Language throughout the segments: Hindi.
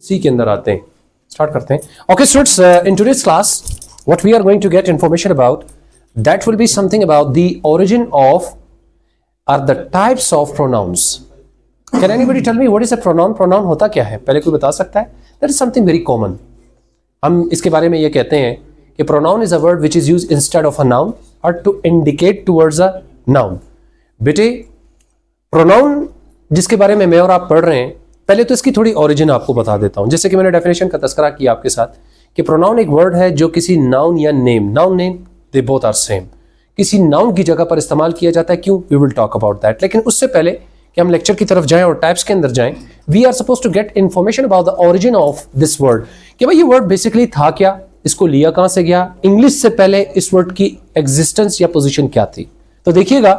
सी के अंदर आते हैं, स्टार्ट करते हैं. Okay students, in today's class what we are going to get information about, that will be something about the origin of are the types of pronouns. Can anybody tell me what is a pronoun? Pronoun होता क्या है? पहले कोई बता सकता है? That is something very common. हम इसके बारे में ये कहते हैं कि pronoun is a word which is use instead of a noun और to indicate towards a noun. बेटे प्रोनाउन जिसके बारे में मैं और आप पढ़ रहे हैं, पहले तो इसकी थोड़ी ओरिजिन आपको बता देता हूं. जैसे कि मैंने डेफिनेशन का तस्करा किया आपके साथ कि प्रोनाउन एक वर्ड है जो किसी नाउन या name they both are same, किसी नाउन की जगह पर इस्तेमाल किया जाता है. क्यों? We will talk about that. लेकिन उससे पहले कि हम लेक्चर की तरफ जाएं और टाइप्स के अंदर जाएं, we are suppose to get information about the origin of this word, कि भाई ये वर्ड बेसिकली था क्या, इसको लिया कहां से गया, इंग्लिश से पहले इस वर्ड की एग्जिस्टेंस या पोजीशन क्या थी. तो देखिएगा,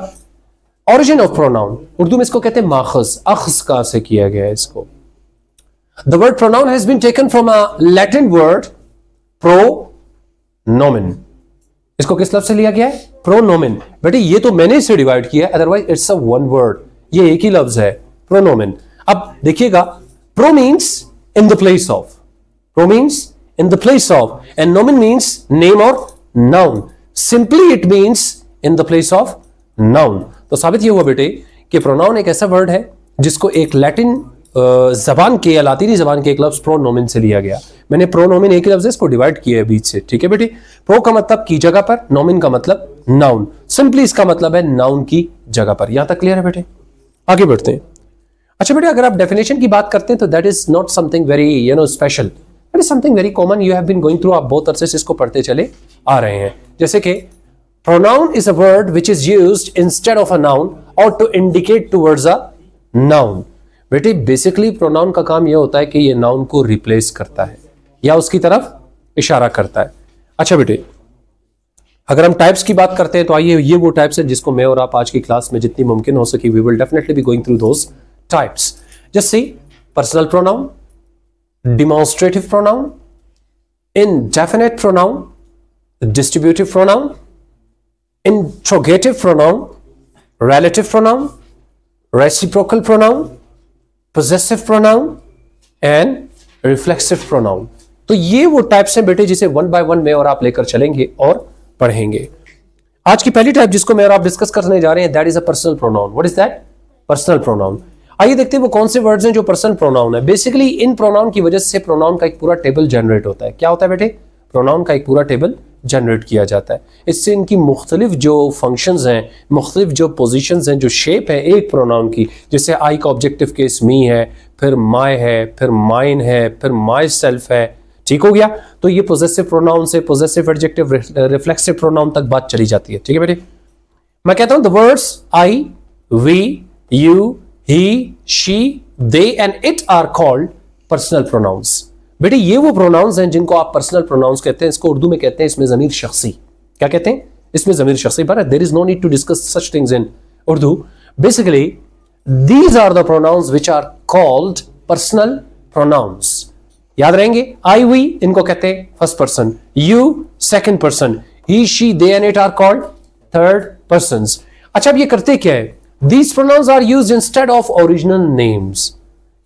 ओरिजिन ऑफ प्रोनाउन, उर्दू में इसको कहते हैं माखज. अख्ज कहां से किया गया है इसको? The word pronoun has been taken from a Latin word pronomen. इसको किस लफ्ज से लिया गया है? प्रोनोमेन. बेटे ये तो मैंने इसे डिवाइड किया, otherwise it's a one word. ये एक ही लफ्ज है, प्रोनोमेन. अब देखिएगा, pro means in the place of, pro means in the place of, and nomen means name और noun. Simply it means in the place of noun. तो साबित ये हुआ बेटे कि प्रोनाउन एक ऐसा वर्ड है जिसको एक लैटिन जबान के या लातीनी जबान के एक लफ्ज प्रोनोमेन से लिया गया. मैंने प्रोनोमेन एक लफ्ज इसको डिवाइड किया है बीच से. ठीक है बेटे, प्रो का मतलब की जगह पर, नोमेन का मतलब नाउन. सिंपली इसका मतलब है नाउन की जगह पर. यहां तक क्लियर है बेटे? आगे बढ़ते हैं. अच्छा बेटे, अगर आप डेफिनेशन की बात करते हैं तो that is not something very special, that is something very common. You have been going through, आप बोथ अरसे से इसको पढ़ते चले आ रहे हैं. जैसे कि pronoun is a word which is used instead of a noun or to indicate towards a noun. बेटे बेसिकली प्रोनाउन का काम यह होता है कि ये नाउन को रिप्लेस करता है या उसकी तरफ इशारा करता है. अच्छा बेटे, अगर हम टाइप्स की बात करते हैं तो आइए, ये वो टाइप्स है जिसको मैं और आप आज की क्लास में जितनी मुमकिन हो सके we will definitely be going through those types. जैसे personal pronoun, demonstrative pronoun, indefinite pronoun, distributive pronoun, interrogative pronoun, relative pronoun, reciprocal pronoun, possessive pronoun and reflexive pronoun. तो ये वो टाइप्स हैं बेटे जिसे वन बाय वन में और आप लेकर चलेंगे और पढ़ेंगे. आज की पहली टाइप जिसको मैं और आप डिस्कस करने जा रहे हैं, that is a personal pronoun. What is that? Personal pronoun. आइए देखते हैं वो कौन से वर्ड्स हैं जो पर्सनल प्रोनाउन है. बेसिकली इन प्रोनाउन की वजह से प्रोनाउन का एक पूरा टेबल जनरेट होता है. क्या होता है बेटे? प्रोनाउन का एक पूरा टेबल जनरेट किया जाता है. इससे इनकी मुख्तलिफ जो फंक्शंस हैं, मुख्तलिफ जो पोजीशंस हैं, जो शेप है एक प्रोनाउन की, जैसे आई का ऑब्जेक्टिव केस मी है, फिर माई है, फिर माइन है, फिर माई सेल्फ है. ठीक हो गया? तो ये पोजेसिव प्रोनाउन से पोजेसिव एडजेक्टिव रिफ्लेक्सिव प्रोनाउन तक बात चली जाती है. ठीक है बेटे, मैं कहता हूं the words I, we, you, he, she, they and it are called personal pronouns. बेटे ये वो प्रोनाउंस हैं जिनको आप पर्सनल प्रोनाउंस कहते हैं. इसको उर्दू में कहते हैं इसमें ज़मीर शख्सी. क्या कहते हैं? इसमें ज़मीर शख्सी. पर there is no need to discuss such things in Urdu. Basically these are the pronouns which are called personal pronouns. याद रहेंगे, आई, वी इनको कहते हैं first person, you second person, he, she, they and it are called third persons. अच्छा, अब ये करते क्या है? These pronouns are used instead of original names.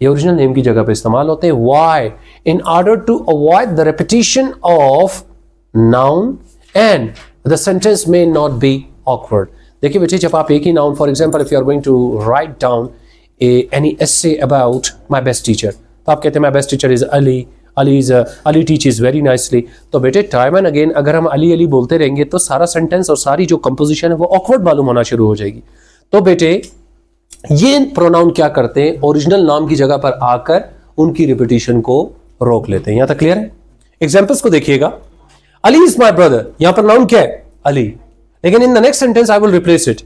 ये ओरिजिनल नेम की जगह पे इस्तेमाल होते हैं. Why? In order to avoid the repetition of noun and the sentence may not be awkward. देखिए बेटे, जब आप एक ही noun, for example if you are going to write down any essay about my best teacher, तो आप कहते हैं my best teacher is Ali, Ali teaches very nicely. तो बेटे टाइम एंड अगेन अगर हम अली अली बोलते रहेंगे तो सारा सेंटेंस और सारी जो कंपोजिशन है वो ऑकवर्ड मालूम होना शुरू हो जाएगी. तो बेटे ये प्रोनाउन क्या करते हैं? ओरिजिनल नाम की जगह पर आकर उनकी रिपीटिशन को रोक लेते हैं. यहां तक क्लियर है? एग्जांपल्स को देखिएगा. अली इज माय ब्रदर, यहां पर नाउन क्या है? अली. लेकिन in the next sentence I will replace it,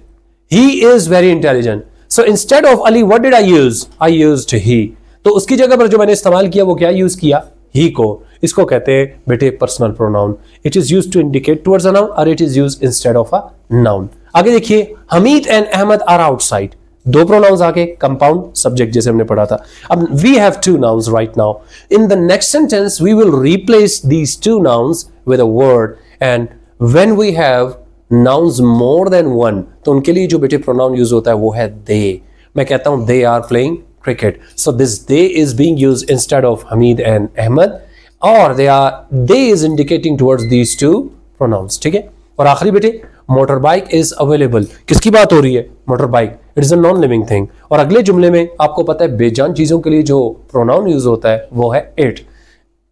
he is very intelligent. So instead of Ali what did I use? I used he. तो उसकी जगह पर जो मैंने इस्तेमाल किया वो क्या यूज किया? ही को. इसको कहते हैं बेटे personal pronoun. It is used to indicate towards a noun और it is used instead of a noun. आगे देखिए, Hamid and Ahmad are outside. दो प्रोनाउंस आगे, कंपाउंड सब्जेक्ट जैसे हमने पढ़ा था. अब we have two nouns right now. In the next sentence we will replace these two nouns with a word, and when we have nouns more than one तो उनके लिए जो बेटे प्रोनाउन यूज होता है वो है दे. मैं कहता हूं they are playing cricket. So this they is being used instead of Hamid and Ahmed, or they is indicating towards these two pronouns. ठीक है. और आखिरी बेटे, मोटर बाइक इज अवेलेबल, किसकी बात हो रही है? Motor bike, it is a non living thing. और अगले जुमले में आपको पता है बेजान चीजों के लिए जो प्रोनाउन यूज होता है वो है it.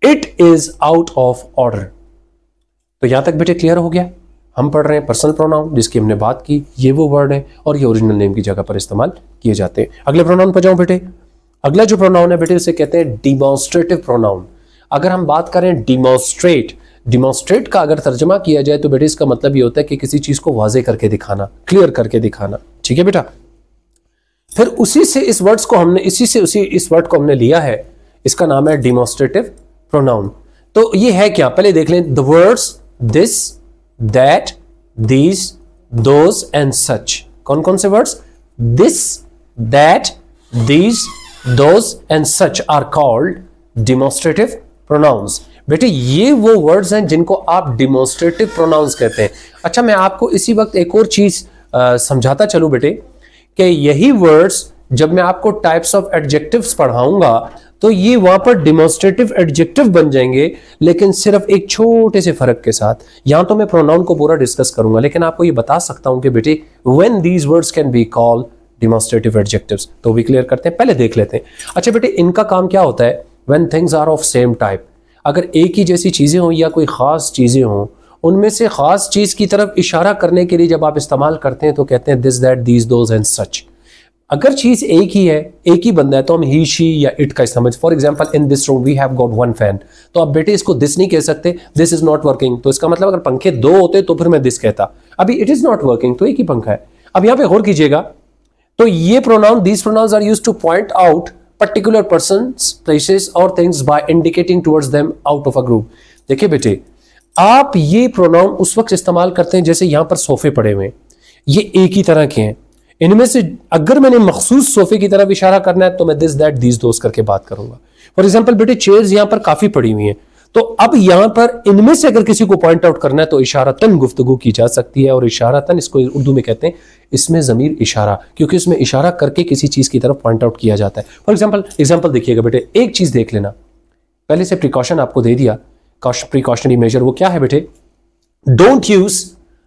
It is out of order. तो यहां तक बेटे क्लियर हो गया. हम पढ़ रहे हैं पर्सनल प्रोनाउन जिसकी हमने बात की, ये वो वर्ड है और ये ओरिजिनल नेम की जगह पर इस्तेमाल किए जाते हैं. अगले प्रोनाउन पर जाऊं बेटे. अगला जो प्रोनाउन है बेटे उसे कहते हैं डिमॉन्स्ट्रेटिव प्रोनाउन. अगर हम बात करें डिमॉन्स्ट्रेट का अगर तर्जमा किया जाए तो बेटे इसका मतलब ये होता है कि किसी चीज को वाजे करके दिखाना, क्लियर करके दिखाना. ठीक है बेटा. फिर उसी से इस वर्ड को हमने लिया है, इसका नाम है डिमॉन्स्ट्रेटिव प्रोनाउन. तो ये है क्या, पहले देख लें. The words this, that, these, those and such. कौन कौन से words? This, that, these, those and such are called demonstrative pronouns. बेटे ये वो वर्ड्स हैं जिनको आप डिमॉन्स्ट्रेटिव प्रोनाउंस कहते हैं. अच्छा, मैं आपको इसी वक्त एक और चीज समझाता चलूं बेटे कि यही वर्ड्स जब मैं आपको टाइप्स ऑफ एडजेक्टिव्स पढ़ाऊंगा तो ये वहां पर डिमॉन्स्ट्रेटिव एडजेक्टिव बन जाएंगे, लेकिन सिर्फ एक छोटे से फर्क के साथ. यहां तो मैं प्रोनाउन को पूरा डिस्कस करूंगा, लेकिन आपको ये बता सकता हूं कि बेटे when these words can be called demonstrative adjectives. तो भी क्लियर करते हैं, पहले देख लेते हैं. अच्छा बेटे, इनका काम क्या होता है? When things are of same type, अगर एक ही जैसी चीजें हों या कोई खास चीजें हों, उनमें से खास चीज की तरफ इशारा करने के लिए जब आप इस्तेमाल करते हैं तो कहते हैं this, that, these, those and सच. अगर चीज एक ही है, एक ही बंदा है, तो हम ही, शी या इट का इस्तेमाल. For example, in this room we have got one fan. तो आप बेटे इसको दिस नहीं कह सकते, दिस इज नॉट वर्किंग. तो इसका मतलब अगर पंखे दो होते तो फिर मैं दिस कहता. अभी इट इज नॉट वर्किंग, तो एक ही पंखा है. अब यहां पे गौर कीजिएगा, तो ये pronoun, these pronouns are used to point out particular persons, places or things by indicating towards them out of a group. देखिए बेटे, आप ये प्रोनाउन उस वक्त इस्तेमाल करते हैं जैसे यहां पर सोफे पड़े हुए हैं, ये एक ही तरह के हैं. इनमें से अगर मैंने मखसूस सोफे की तरफ इशारा करना है तो मैं दिस, दैट, दीज, दोज करके बात करूंगा. फॉर एग्जाम्पल बेटे, चेयर्स यहां पर काफी पड़ी हुई हैं, तो अब यहां पर इनमें से अगर किसी को पॉइंट आउट करना है तो इशारतन गुफ्तगू की जा सकती है. और इशारतन, इसको उर्दू में कहते हैं इसमें ज़मीर इशारा, क्योंकि इसमें इशारा करके किसी चीज की तरफ पॉइंट आउट किया जाता है. फॉर एग्जाम्पल देखिएगा बेटे, एक चीज देख लेना, पहले से प्रिकॉशन आपको दे दिया, प्रिकॉशनरी मेजर. वो क्या है बेटे? Don't use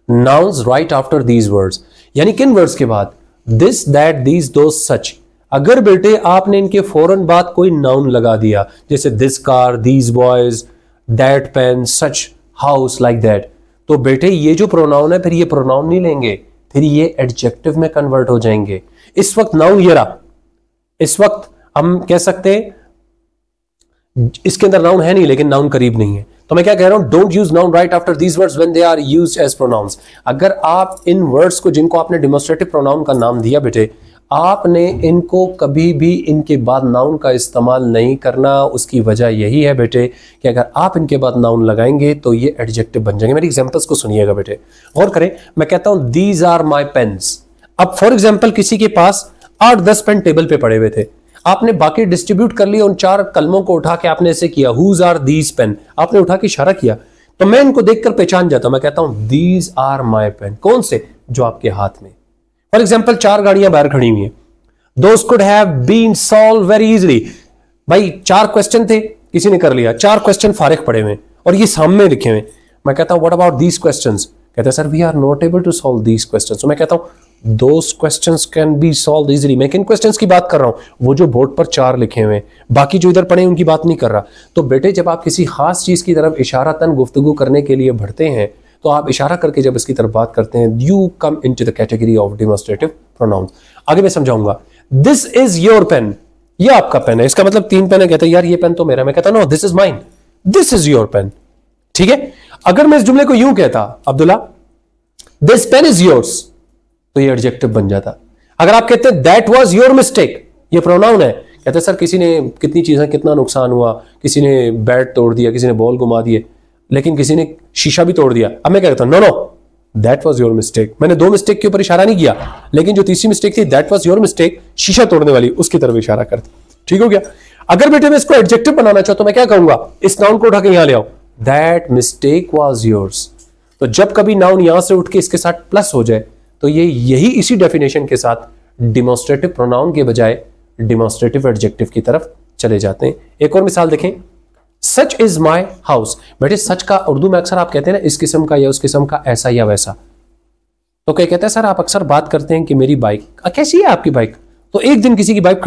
nouns right after these words. यानी किन वर्ड्स के बाद? दिस, दैट, दीज, दोज, सच. अगर बेटे आपने इनके फौरन बाद कोई नाउन लगा दिया, जैसे this car, these boys, that pain, such house, like that, तो बेटे ये जो प्रोनाउन है फिर ये प्रोनाउन नहीं लेंगे, फिर ये एडजेक्टिव में कन्वर्ट हो जाएंगे. इस वक्त नाउन ये रहा, इस वक्त हम कह सकते हैं इसके अंदर नाउन है नहीं, लेकिन नाउन करीब नहीं है. तो मैं क्या कह रहा हूं? Don't use noun right after these words when they are used as pronouns. अगर आप इन वर्ड्स को, जिनको आपने डिमॉन्स्ट्रेटिव प्रोनाउन का नाम दिया बेटे, आपने इनको कभी भी इनके बाद नाउन का इस्तेमाल नहीं करना. उसकी वजह यही है बेटे कि अगर आप इनके बाद नाउन लगाएंगे तो ये एडजेक्टिव बन जाएंगे. मेरी एग्जांपल्स को सुनिएगा बेटे, गौर करें. मैं कहता हूं दीज आर माय पेन्स. अब फॉर एग्जांपल किसी के पास 8-10 पेन टेबल पे पड़े हुए थे, आपने बाकी डिस्ट्रीब्यूट कर लिया. उन 4 कलमों को उठा के आपने ऐसे किया, हुज आर दीज पेन, आपने उठा के इशारा किया, तो मैं इनको देखकर पहचान जाता हूं. मैं कहता हूं दीज आर माय पेन. कौन से? जो आपके हाथ में. फॉर एग्जाम्पल 4 गाड़ियां बाहर खड़ी हुई हैं. Those could have been solved very easily. भाई 4 क्वेश्चन थे, किसी ने कर लिया. 4 क्वेश्चन फारिग पड़े हुए और ये सामने लिखे हुए. मैं कहता हूं व्हाट अबाउट दीज क्वेश्चंस? कहते हैं sir we are not able to solve these questions. तो मैं कहता हूं those questions can be solve easily. मैं किन क्वेश्चंस की बात कर रहा हूं? वो जो बोर्ड पर 4 लिखे हुए, बाकी जो इधर पड़े उनकी बात नहीं कर रहा. तो बेटे जब आप किसी खास चीज की तरफ इशारतन गुफ्तगू करने के लिए बढ़ते हैं तो आप इशारा करके जब इसकी तरफ बात करते हैं, you come into the category of demonstrative pronounce. आगे मैं समझाऊंगा. दिस इज योर पेन, ये आपका पेन है. इसका मतलब 3 पेन है. कहते हैं यार ये पेन तो मेरा. मैं कहता no, this is mine, this is your pen. ठीक है. अगर मैं इस जुमले को यूं कहता, Abdullah this pen is yours, तो ये एडजेक्टिव बन जाता. अगर आप कहते दैट वाज योर मिस्टेक, ये प्रोनाउन है. कहते सर किसी ने कितनी चीजें, कितना नुकसान हुआ, किसी ने बैट तोड़ दिया, किसी ने बॉल घुमा दिए, लेकिन किसी ने शीशा भी तोड़ दिया. अब मैं क्या कहता हूं? No no, that was your mistake. मैंने 2 मिस्टेक के ऊपर इशारा नहीं किया, लेकिन जो तीसरी मिस्टेक थी दैट वाज योर मिस्टेक, शीशा तोड़ने वाली, उसकी तरफ इशारा करता. ठीक हो गया. अगर बेटे मैं इसको एडजेक्टिव बनाना चाहूं तो मैं क्या कहूंगा? इस नाउन को उठा के यहां ले आओ, दैट मिस्टेक वाज योर्स. तो जब कभी नाउन यहां से उठ के इसके साथ प्लस हो जाए तो ये यही इसी डेफिनेशन के साथ डिमॉन्स्ट्रेटिव प्रोनाउन के बजाय डिमॉन्स्ट्रेटिव एडजेक्टिव की तरफ चले जाते हैं। एक और मिसाल देखें, सच इज माई हाउस। बेटे सच का उर्दू में अक्सर आप कहते हैं ना इस किस्म का या उस किस्म का, ऐसा या वैसा। तो क्या कहते हैं सर, आप अक्सर बात करते हैं कि मेरी बाइक कैसी है आपकी बाइक। तो एक दिन किसी की बाइक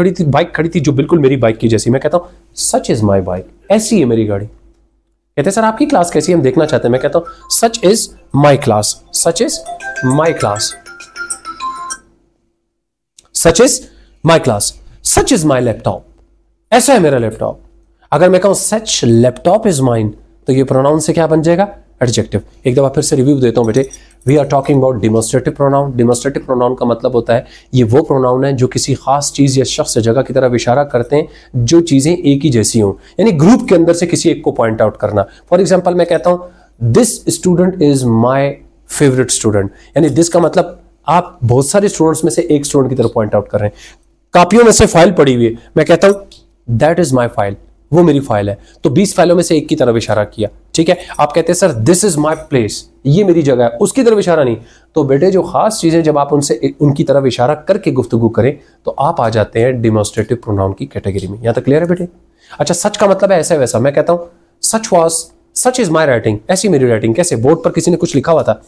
खड़ी थी जो बिल्कुल मेरी बाइक की जैसी। मैं कहता हूं सच इज माई बाइक, ऐसी है मेरी गाड़ी। कहते हैं सर आपकी क्लास कैसी है, हम देखना चाहते हैं। मैं कहता हूं such is my class, such is my class, such is my class, such is my laptop, ऐसा है मेरा लैपटॉप। अगर मैं कहूं सच लैपटॉप इज माइन, तो ये प्रोनाउन से क्या बन जाएगा, एडजेक्टिव। एक दफा फिर से रिव्यू देता हूं बेटे, we are talking about demonstrative pronoun. Demonstrative pronoun का मतलब होता है ये वो प्रोनाउन है जो किसी खास चीज या शख्स या जगह की तरफ इशारा करते हैं जो चीजें एक ही जैसी हों, यानी ग्रुप के अंदर से किसी एक को पॉइंट आउट करना। फॉर एग्जाम्पल मैं कहता हूं this student is my favourite student, यानी दिस का मतलब आप बहुत सारे स्टूडेंट्स में से एक स्टूडेंट की तरफ पॉइंट आउट कर रहे हैं। कापियों में से फाइल पड़ी हुई है, मैं कहता हूं दैट इज माई फाइल, वो मेरी फाइल है। तो 20 फाइलों में से एक की तरफ इशारा किया, ठीक है। आप कहते हैं sir this is my place, ये मेरी जगह है, उसकी तरफ इशारा नहीं। तो बेटे जो खास चीजें जब आप उनसे उनकी तरफ इशारा करके गुफ्तगू करें तो आप आ जाते हैं डिमॉन्स्ट्रेटिव प्रोनाउन की कैटेगरी में। यहां तक क्लियर है बेटे। अच्छा, सच का मतलब है ऐसा वैसा। मैं कहता हूं सच इज माई राइटिंग, ऐसी मेरी राइटिंग। कैसे, बोर्ड पर किसी ने कुछ लिखा हुआ था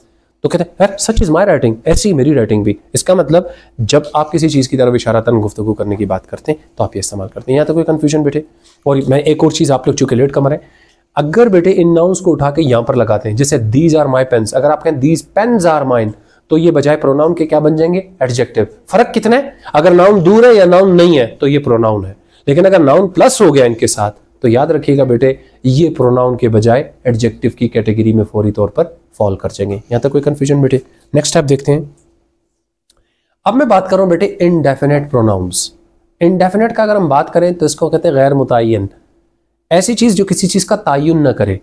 तो कहते हैं सच इज माई राइटिंग, ऐसी मेरी राइटिंग भी। इसका मतलब जब आप किसी चीज की तरफ इशारतन गुफ्तगू करने की बात करते हैं तो आप ये इस्तेमाल करते हैं। यहाँ तो कोई कंफ्यूजन बेटे। और मैं एक और चीज, आप लोग चूंकि लेट कमर है, अगर बेटे इन नाउन्स को उठा के यहां पर लगाते हैं, जैसे दीज आर माई पेन्स, अगर आप कहें दीज पेन्स आर माइन, तो ये बजाय प्रोनाउन के क्या बन जाएंगे, एडजेक्टिव। फर्क कितना है, अगर नाउन दूर है या नाउन नहीं है तो ये प्रोनाउन है, लेकिन अगर नाउन प्लस हो गया इनके साथ तो याद रखिएगा बेटे ये प्रोनाउन के बजाय एडजेक्टिव की कैटेगरी में फौरी तौर पर फॉल कर जाएंगे। यहां तक कोई कंफ्यूजन बेटे। नेक्स्ट स्टेप देखते हैं। अब मैं बात कर रहा हूं बेटे इनडेफिनेट प्रोनाउंस। इनडेफिनेट का अगर हम बात करें तो इसको कहते हैं गैर मुतय्यन, ऐसी चीज जो किसी चीज का तयन न करे,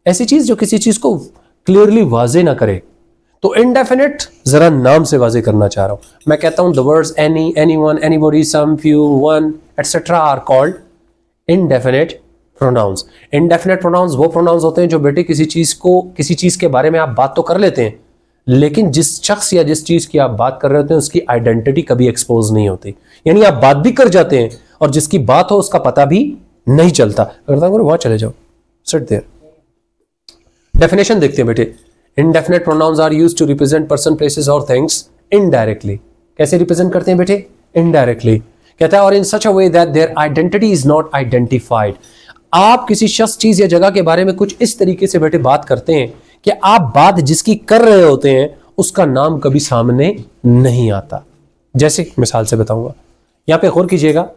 ऐसी चीज जो किसी चीज को क्लियरली वाजे ना करे। तो इनडेफिनेट जरा नाम से वाजे करना चाह रहा हूं। मैं कहता हूं the words any, anyone, anybody, some, few, one etcetera are called indefinite pronouns. Indefinite pronouns वो प्रोनाउंस होते हैं जो बेटे किसी चीज के बारे में आप बात तो कर लेते हैं, लेकिन जिस शख्स या जिस चीज की आप बात कर रहे होते हैं उसकी आइडेंटिटी कभी एक्सपोज नहीं होती। यानी आप बात भी कर जाते हैं और जिसकी बात हो उसका पता भी नहीं चलता। अगर वहां चले जाओ, सिट देयर। डेफिनेशन देखते हैं बेटे। Indefinite pronouns are used to represent person, places और थिंग्स इनडायरेक्टली। कैसे रिप्रेजेंट करते हैं बेटे, इनडायरेक्टली। कहता है और in such a way that their identity is not identified. आप किसी शख्स, चीज या जगह के बारे में कुछ इस तरीके से बेटे बात करते हैं कि आप बात जिसकी कर रहे होते हैं उसका नाम कभी सामने नहीं आता। जैसे मिसाल से बताऊंगा, यहां पे गौर कीजिएगा।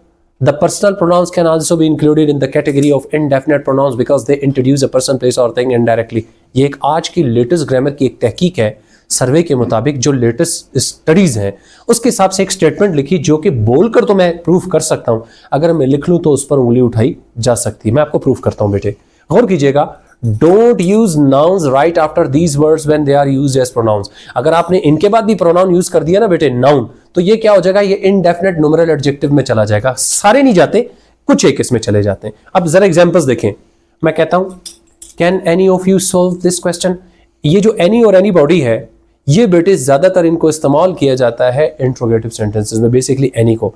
The personal pronouns can also be included in the category of indefinite pronounce because they introduce a person, place और थिंग इनडायरेक्टली। ये एक आज की लेटेस्ट ग्रामर की एक तहकीक है। सर्वे के मुताबिक जो लेटेस्ट स्टडीज हैं उसके हिसाब से एक स्टेटमेंट लिखी जो कि बोलकर तो मैं प्रूफ कर सकता हूं, अगर मैं लिख लूं तो उस पर उंगली उठाई जा सकती है। मैं आपको प्रूफ करता हूं बेटे, गौर कीजिएगा। Don't use nouns right after these words when they are used as pronouns. अगर आपने इनके बाद भी प्रोनाउन यूज कर दिया ना बेटे, नाउन, तो ये क्या हो जाएगा, ये इनडेफिनेट न्यूमेरल एडजेक्टिव में चला जाएगा। सारे नहीं जाते, कुछ एक इसमें चले जाते हैं। अब जरा एग्जांपल्स देखें। मैं कहता हूं can any of you solve this question. ये जो एनी और एनीबॉडी है, ये बेटे ज्यादातर इनको इस्तेमाल किया जाता है इंट्रोगेटिव सेंटेंसेस में। बेसिकली एनी को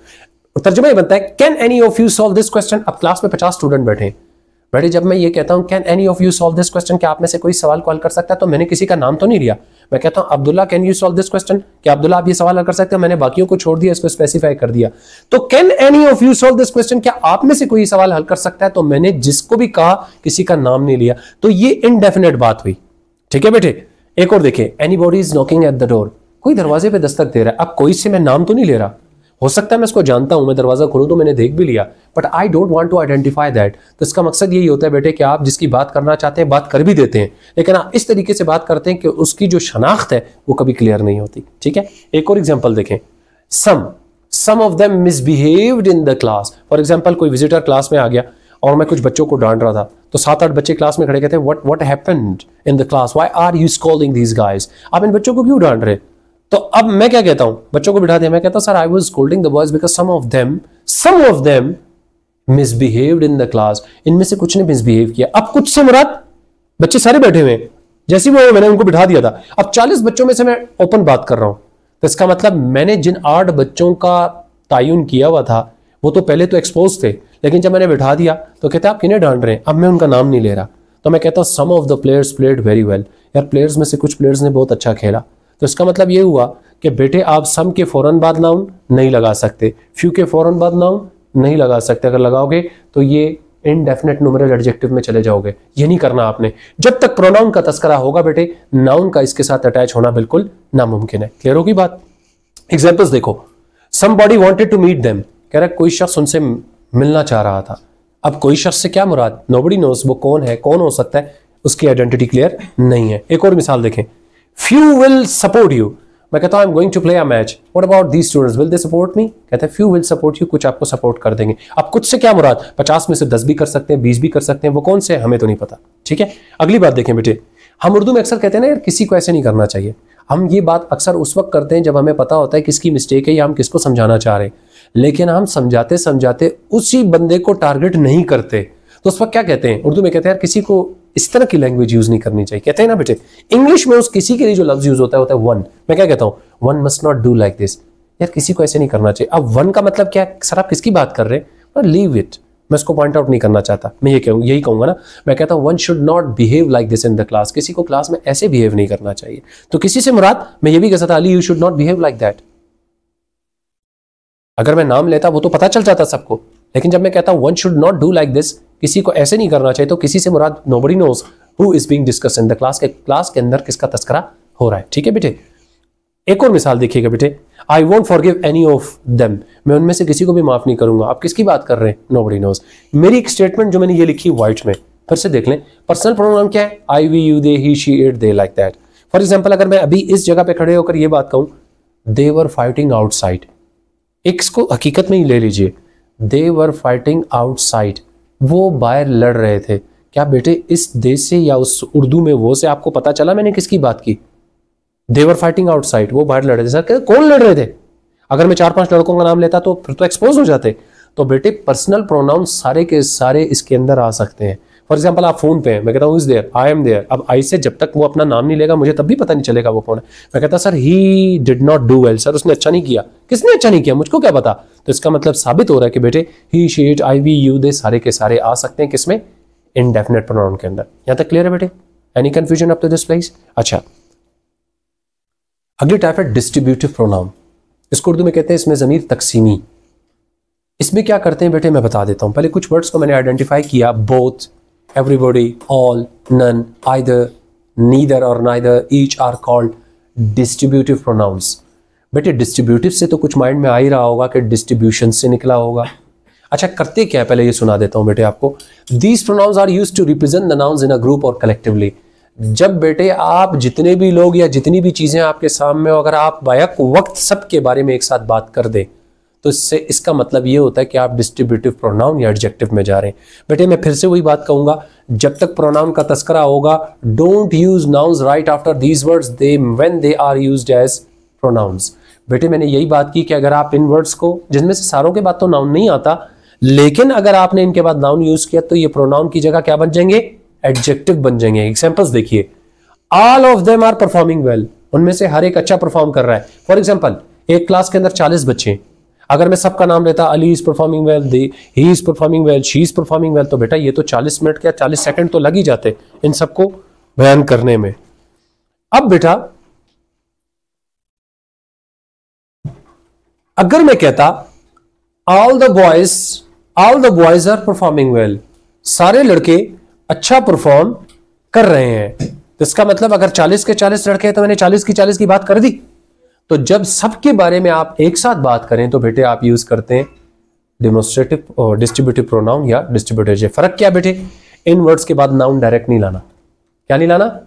तर्जुमा ये बनता है can any of you solve this question. अब क्लास में 50 स्टूडेंट बैठे बेटे, जब मैं ये कहता हूं can any of you solve this question, क्या आप में से कोई सवाल को हल कर सकता है, तो मैंने किसी का नाम तो नहीं लिया। मैं कहता हूं Abdullah can you solve this question, क्या अब्दुल्ला आप ये सवाल हल कर सकते हो, मैंने बाकियों को छोड़ दिया, इसको स्पेसिफाई कर दिया। तो can any of you solve this question, क्या आप में से कोई सवाल हल कर सकता है, तो मैंने जिसको भी कहा किसी का नाम नहीं लिया। तो ये इनडेफिनेट बात हुई, ठीक है बेटे। एक और देखिए, anybody is knocking at the door, कोई दरवाजे पे दस्तक दे रहा है। अब कोई से मैं नाम तो नहीं ले रहा, हो सकता है मैं इसको जानता हूं, मैं दरवाजा खोलूं तो मैंने देख भी लिया, but I don't want to identify that. तो इसका मकसद यही होता है बेटे कि आप जिसकी बात करना चाहते हैं बात कर भी देते हैं, लेकिन आप इस तरीके से बात करते हैं कि उसकी जो शनाख्त है वो कभी क्लियर नहीं होती, ठीक है। एक और एग्जाम्पल देखें। Some of them misbehaved in the class. For example, कोई विजिटर क्लास में आ गया और मैं कुछ बच्चों को डांट रहा था, तो 7-8 बच्चे क्लास में खड़े कहते हैं what happened in the class, why are you scolding these guys. आप इन बच्चों को क्यों डांट रहे। तो अब मैं क्या कहता हूं, बच्चों को बिठा दिया, मैं कहता हूं sir I was scolding the boys because some of them misbehaved in the class. इनमें से कुछ ने मिसबिहेव किया। अब कुछ से मुराद बच्चे सारे बैठे हुए हैं, जैसे वो मैंने उनको बिठा दिया था। अब 40 बच्चों में से मैं ओपन बात कर रहा हूं, तो इसका मतलब मैंने जिन 8 बच्चों का तयन किया हुआ था वो तो पहले तो एक्सपोज थे, लेकिन जब मैंने बिठा दिया तो कहते आप किन्हें डांट रहे हैं, अब मैं उनका नाम नहीं ले रहा। तो मैं कहता हूँ some of the players played very well, यार प्लेयर्स में से कुछ प्लेयर्स ने बहुत अच्छा खेला। तो इसका मतलब ये हुआ कि बेटे आप सम के फौरन बाद नाउन नहीं लगा सकते, फ्यू के फौरन बाद नाउन नहीं लगा सकते। अगर लगाओगे तो ये इनडेफिनेट न्यूमेरल एडजेक्टिव में चले जाओगे, ये नहीं करना आपने। जब तक प्रोनाउन का तस्करा होगा बेटे, नाउन का इसके साथ अटैच होना बिल्कुल नामुमकिन है। क्लियर होगी बात? एग्जाम्पल्स देखो, somebody wanted to meet them, कह रहा कोई शख्स उनसे मिलना चाह रहा था। अब कोई शख्स से क्या मुराद? nobody knows, वो कौन है, कौन हो सकता है, उसकी आइडेंटिटी क्लियर नहीं है। एक और मिसाल देखें, few will support you, मैं कहता हूं I'm going to play a match, what about these students, will they support me? कहते हैं few will support you, कुछ आपको सपोर्ट कर देंगे। अब कुछ से क्या मुराद? 50 में से 10 भी कर सकते हैं, 20 भी कर सकते हैं, वो कौन से हमें तो नहीं पता। ठीक है, अगली बात देखें बेटे, हम उर्दू में अक्सर कहते हैं ना यार किसी को ऐसे नहीं करना चाहिए। हम ये बात अक्सर उस वक्त करते हैं जब हमें पता होता है किसकी मिस्टेक है या हम किसको समझाना चाह रहे हैं, लेकिन हम समझाते समझाते उसी बंदे को टारगेट नहीं करते। तो उस वक्त क्या कहते हैं? उर्दू में कहते हैं यार किसी को इस तरह की लैंग्वेज यूज नहीं करनी चाहिए। कहते हैं ना बेटे, इंग्लिश में उस किसी के लिए जो लफ्ज यूज होता है वन। मैं क्या कहता हूं? One must not do like this, यार किसी को ऐसे नहीं करना चाहिए। अब वन का मतलब क्या है? सर आप किसकी बात कर रहे हैं? लीव इट, मैं इसको पॉइंट आउट नहीं करना चाहता। मैं यही कहूंगा ना, मैं कहता हूं one should not behave like this in the class, किसी को क्लास में ऐसे बिहेव नहीं करना चाहिए। तो किसी से मुराद मैं ये भी कह सकता, Ali you should not behave like that. अगर मैं नाम लेता वो तो पता चल जाता सबको, लेकिन जब मैं कहता हूं one should not do like this, किसी को ऐसे नहीं करना चाहिए, तो किसी से मुराद nobody knows who is being discussed in the class, के क्लास के अंदर किसका तस्करा हो रहा है। ठीक है बेटे, एक और मिसाल देखिएगा बेटे, I won't forgive any of them, मैं उनमें से किसी को भी माफ नहीं करूंगा। आप किसकी बात कर रहे हैं? Nobody knows. मेरी एक स्टेटमेंट जो मैंने ये लिखी व्हाइट में, फिर से देख लें, पर्सनल प्रोनाउन क्या है? I, we, you, they, he, she, it, they, like that. For example अगर मैं अभी इस जगह पे खड़े होकर ये बात कहूं, दे वर फाइटिंग आउटसाइड, इसको हकीकत में ही ले लीजिए, दे वर फाइटिंग आउटसाइड, वो बाहर लड़ रहे थे। क्या बेटे इस देश से या उस उर्दू में वो से आपको पता चला मैंने किसकी बात की? दे वर फाइटिंग आउटसाइड, वो बाहर लड़ रहे थे। सर कौन लड़ रहे थे? अगर मैं 4-5 लड़कों का नाम लेता तो फिर तो एक्सपोज हो जाते। तो बेटे पर्सनल प्रोनाउन सारे के सारे इसके अंदर आ सकते हैं। फॉर एग्जाम्पल आप फोन पे हैं, मैं कहता हूँ is there, I am there. अब आई से जब तक वो अपना नाम नहीं लेगा मुझे तब भी पता नहीं चलेगा वो कौन है। मैं कहता sir he did not do well, sir उसने अच्छा नहीं किया। किसने अच्छा नहीं किया? मुझको क्या पता। तो इसका मतलब साबित हो रहा है कि बेटे he, she, it, I, we, you, they सारे के सारे आ सकते हैं किसमें? इनडेफिनेट प्रोनाउन के अंदर। यहां तक क्लियर है बेटे? Any confusion up to this place? अच्छा, अगली टाइप है डिस्ट्रीब्यूटिव प्रोनाउन। इसको उर्दू में कहते हैं इसमें ज़मीर तकसीमी। इसमें क्या करते हैं बेटे मैं बता देता हूं। पहले कुछ वर्ड्स को मैंने आइडेंटिफाई किया, both, everybody, all, none, either, neither और neither, each are called distributive pronouns. बेटे डिस्ट्रीब्यूटिव से तो कुछ माइंड में आ ही रहा होगा कि डिस्ट्रीब्यूशन से निकला होगा। अच्छा करते क्या है पहले ये सुना देता हूं बेटे आपको। These pronouns are used to represent the nouns in a group और कलेक्टिवली। जब बेटे आप जितने भी लोग या जितनी भी चीजें आपके सामने हो, अगर आप बैक वक्त सबके बारे में एक साथ बात कर दे तो इससे इसका मतलब ये होता है कि आप डिस्ट्रीब्यूटिव प्रोनाउन या एडजेक्टिव में जा रहे हैं। बेटे मैं फिर से वही बात कहूंगा, जब तक प्रोनाउन का तस्करा होगा, don't use nouns right after these words they when they are used as pronouns. बेटे मैंने यही बात की कि अगर आप इन वर्ड्स को, जिनमें से सारों के बाद तो नाउन नहीं आता, लेकिन अगर आपने इनके बाद नाउन यूज किया तो ये प्रोनाउन की जगह क्या बन जाएंगे? एडजेक्टिव बन जाएंगे। एग्जांपल्स देखिए, all of them are performing well, उनमें से हर एक अच्छा परफॉर्म कर रहा है। फॉर एग्जांपल एक क्लास के अंदर 40 बच्चे हैं, अगर मैं सबका नाम लेता, Ali is performing well, he is performing well, she is performing well, तो बेटा ये तो 40 मिनट या 40 सेकंड तो लग ही जाते इन सबको बयान करने में। अब बेटा अगर मैं कहता all the boys are performing well, सारे लड़के अच्छा परफॉर्म कर रहे हैं, तो इसका मतलब अगर 40 के 40 लड़के हैं तो मैंने 40 की 40 की बात कर दी। तो जब सबके बारे में आप एक साथ बात करें तो बेटे आप यूज करते हैं डेमोन्स्ट्रेटिव और डिस्ट्रीब्यूटिव प्रोनाउन या डिस्ट्रीब्यूटिव। फर्क क्या बेटे? इन वर्ड्स के बाद नाउन डायरेक्ट नहीं लाना। क्या नहीं लाना?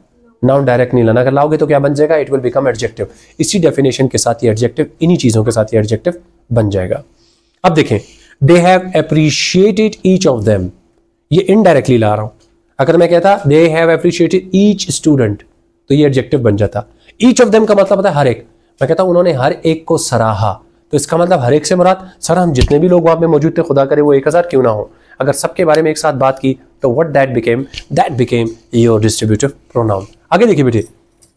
नाउन डायरेक्ट नहीं लाना। अगर लाओगे तो क्या बन जाएगा? It will become adjective. इसी डेफिनेशन के साथ ये एडजेक्टिव, इन्हीं चीजों के साथ ये एडजेक्टिव बन जाएगा। अब देखें, they have appreciated each of them, ये इनडायरेक्टली ला रहा हूं। अगर मैं कहता they have appreciated each student तो ये एडजेक्टिव बन जाता। ईच ऑफ देम का मतलब होता है हर एक। मैं कहता हूं उन्होंने हर एक को सराहा, तो इसका मतलब हर एक से मुराद सर हम जितने भी लोग वहां पे मौजूद थे, खुदा करे वो 1000 क्यों ना हो, अगर सबके बारे में एक साथ बात की तो what that became your distributive pronoun. आगे देखिए बेटे,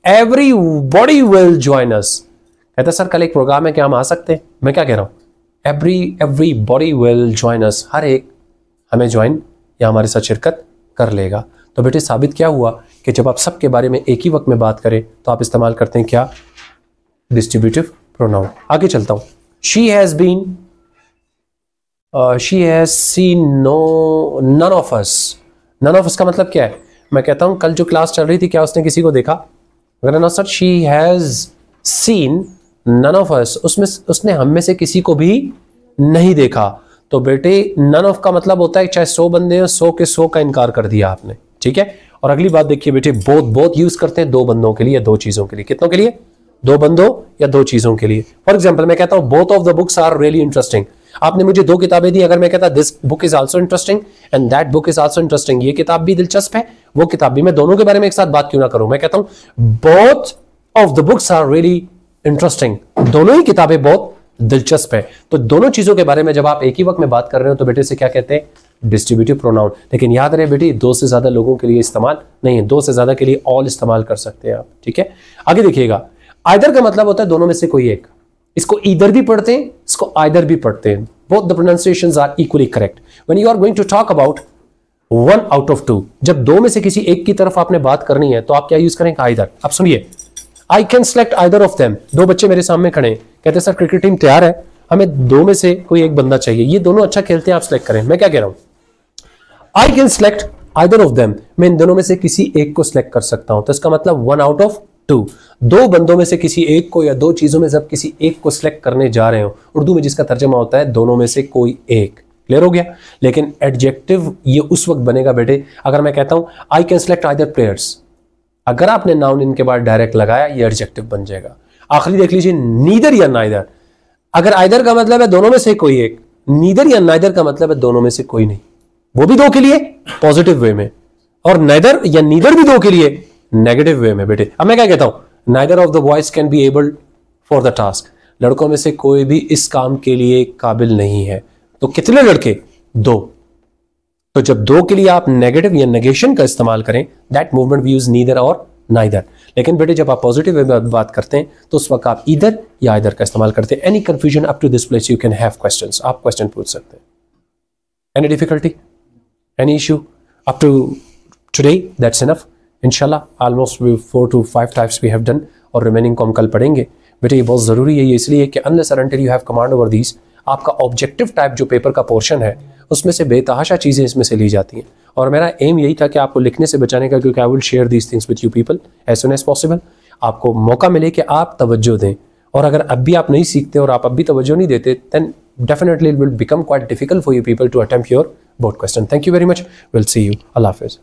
एवरीबॉडी विल जॉइन अस, कहता सर कल एक प्रोग्राम है क्या हम आ सकते हैं? मैं क्या कह रहा हूं? Everybody will join us, हर एक हमें ज्वाइन या हमारे साथ शिरकत कर लेगा। तो बेटे साबित क्या हुआ कि जब आप सबके बारे में एक ही वक्त में बात करें तो आप इस्तेमाल करते हैं क्या, डिस्ट्रीब्यूटिव प्रोनाउन। आगे चलता हूं, she has seen none of us. None of us का मतलब क्या है, मैं कहता हूं कल जो क्लास चल रही थी क्या उसने किसी को देखा, अगर ना sir she has seen none of us, उसमें उसने हम में से किसी को भी नहीं देखा। तो बेटे नन ऑफ का मतलब होता है चाहे 100 बंदे हैं 100 के 100 का इनकार कर दिया आपने, ठीक है। और अगली बात देखिए बेटे, बोथ यूज करते हैं 2 बंदों के लिए या 2 चीजों के लिए। कितनों के लिए, 2 बंदों या 2 चीजों के लिए। फॉर एग्जाम्पल मैं कहता हूं both of the books are really interesting, आपने मुझे 2 किताबें दी, अगर मैं कहता this book is also interesting and that book is also interesting, ये किताब भी दिलचस्प है वो किताब भी, मैं दोनों के बारे में एक साथ बात क्यों ना करूं। मैं कहता हूं both of the books are really interesting, दोनों ही किताबें बहुत दिलचस्प है। तो दोनों चीजों के बारे में जब आप एक ही वक्त में बात कर रहे हो तो बेटे से क्या कहते हैं, डिस्ट्रीब्यूटिव प्रोनाउन। लेकिन याद रहे बेटे 2 से ज्यादा लोगों के लिए इस्तेमाल नहीं है, 2 से ज्यादा के लिए ऑल इस्तेमाल कर सकते हैं आप, ठीक है। आगे देखिएगा, आइदर का मतलब होता है दोनों में से कोई एक, इसको ईदर भी पढ़ते हैं, इसको आइदर भी पढ़ते हैं, both the pronunciations are equally correct. When you are going to talk about 1 out of 2, जब 2 में से किसी एक की तरफ आपने बात करनी है तो आप क्या यूज करेंगे, आइदर। अब सुनिए, I can select either of them, 2 बच्चे मेरे सामने खड़े हैं, कहते हैं सर क्रिकेट टीम तैयार है, हमें 2 में से कोई एक बंदा चाहिए, ये दोनों अच्छा खेलते हैं, आप सेलेक्ट करें। मैं क्या कह रहा हूं, I can select either of them, मैं इन दोनों में से किसी एक को सिलेक्ट कर सकता हूं। तो इसका मतलब 1 आउट ऑफ 2, 2 बंदों में से किसी एक को या 2 चीजों में जब किसी एक को सिलेक्ट करने जा रहे हो, उर्दू में जिसका तर्जमा होता है दोनों में से कोई एक। क्लियर हो गया। लेकिन एडजेक्टिव ये उस वक्त बनेगा बेटे अगर मैं कहता हूं I can select either players, अगर आपने नाउन इनके बाद डायरेक्ट लगाया ये एडजेक्टिव बन जाएगा। आखिरी देख लीजिए, नीदर या नाइदर, अगर आइदर का मतलब है दोनों में से कोई एक, नीदर या नाइदर का मतलब है दोनों में से कोई नहीं, वो भी 2 के लिए पॉजिटिव वे में, और नाइदर या नीदर भी 2 के लिए नेगेटिव वे में। बेटे अब मैं क्या कहता हूं, neither of the boys can be able for the task, लड़कों में से कोई भी इस काम के लिए काबिल नहीं है। तो कितने लड़के, 2। तो जब 2 के लिए आप नेगेटिव या नेगेशन का इस्तेमाल करें, that movement we use neither और नाइदर। लेकिन बेटे जब आप पॉजिटिव वे में बात करते हैं तो उस वक्त आप ईदर या आइदर का इस्तेमाल करते हैं। Any confusion up to this place you can have questions, आप क्वेश्चन पूछ सकते हैं। Any difficulty, any issue up to today, that's enough. इंशाल्लाह almost 4 to 5 types we have done, और रिमेनिंग को हम कल पढ़ेंगे। बेटे ये बहुत जरूरी है, ये इसलिए कि अनलेस और until you have command over these, आपका ऑब्जेक्टिव टाइप जो पेपर का पोर्शन है उसमें से बेतहाशा चीज़ें इसमें से ली जाती हैं। और मेरा एम यही था कि आपको लिखने से बचाने का, क्योंकि I will share these things with you people as soon as possible. आपको मौका मिले कि आप तवज्जो दें, और अगर अब भी आप नहीं सीखते और आप अब भी तवज्जो नहीं देते, then definitely it will become quite difficult for you people to attempt your board question. Thank you very much, will see you, अल्लाह हाफिज़।